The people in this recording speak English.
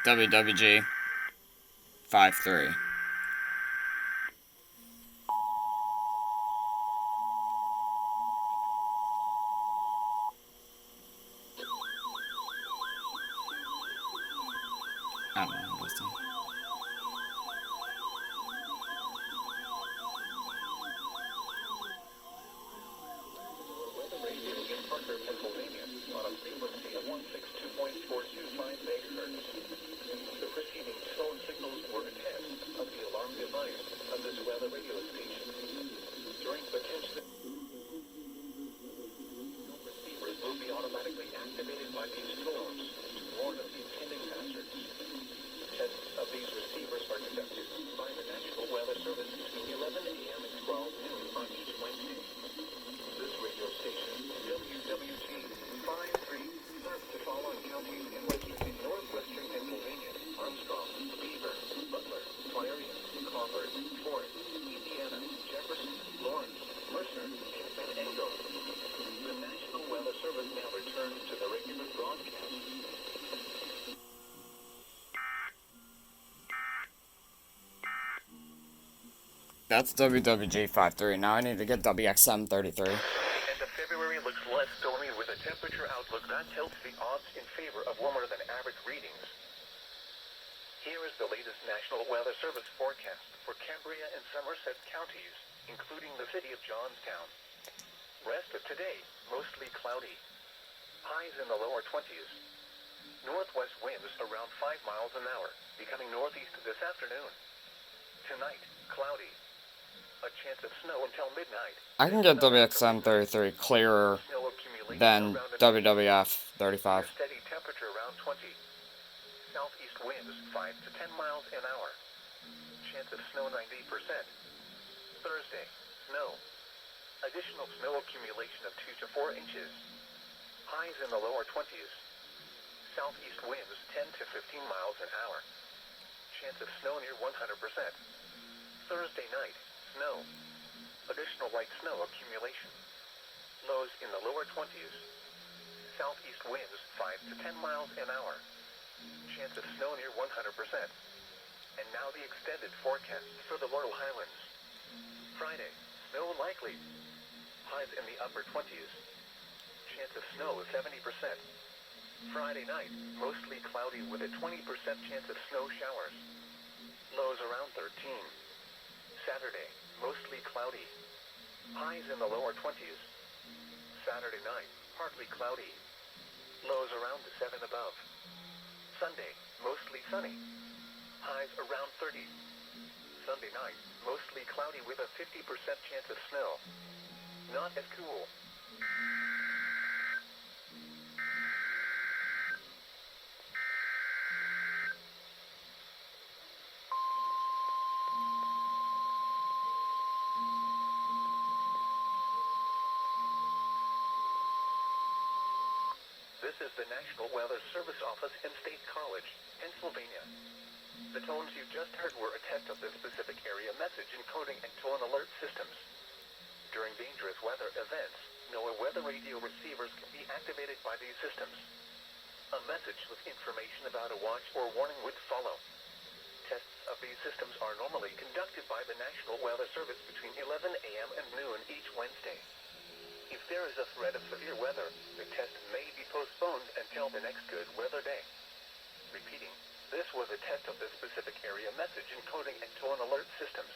WWG53. I don't know this one. Weather radio in Parker, Pennsylvania, on a frequency of 162.425 megahertz. The preceding tone signals were a test of the alarm device of this weather radio station. During potentially receivers will be automatically activated by these tones to warn of impending hazards. Tests of these receivers are conducted by the National Weather Service between 11 a.m. and 12 noon on each Wednesday. This radio station, WWG53, serves the following counties in northwestern Pennsylvania: Armstrong, Beaver, Butler, Clarion, Crawford, Forest, Indiana, Jefferson, Lawrence, Mercer, and Venango. The National Weather Service now returns to the regular broadcast. That's WWG53. Now I need to get WXM33. End of February looks less stormy with a temperature outlook that tilts the odds in favor of warmer than average readings. Here is the latest National Weather Service forecast for Cambria and Somerset counties, including the city of Johnstown. Rest of today, mostly cloudy. Highs in the lower 20s. Northwest winds around 5 miles an hour, becoming northeast this afternoon. Tonight, cloudy. A chance of snow until midnight. I can get WXM33 clearer than WWF35. Steady temperature around 20. Southeast winds 5 to 10 miles an hour. Chance of snow 90%. Thursday, snow. Additional snow accumulation of 2 to 4 inches. Highs in the lower 20s. Southeast winds 10 to 15 miles an hour. Chance of snow near 100%. Thursday night, snow. Additional light snow accumulation. Lows in the lower 20s. Southeast winds 5 to 10 miles an hour. Chance of snow near 100%. And now the extended forecast for the Laurel Highlands. Friday, snow likely. Highs in the upper 20s. Chance of snow is 70%. Friday night, mostly cloudy with a 20% chance of snow showers. Lows around 13. Saturday, mostly cloudy. Highs in the lower 20s. Saturday night, partly cloudy. Lows around 7 above. Sunday, mostly sunny. Highs around 30. Sunday night, mostly cloudy with a 50% chance of snow. Not as cool. This is the National Weather Service Office in State College, Pennsylvania. The tones you just heard were a test of the specific area message encoding and tone alert systems. During dangerous weather events, NOAA weather radio receivers can be activated by these systems. A message with information about a watch or warning would follow. Tests of these systems are normally conducted by the National Weather Service between 11 a.m. and noon each Wednesday. If there is a threat of severe weather, the test may be postponed until the next good weather day. Repeating, this was a test of the specific area message encoding and tone alert systems.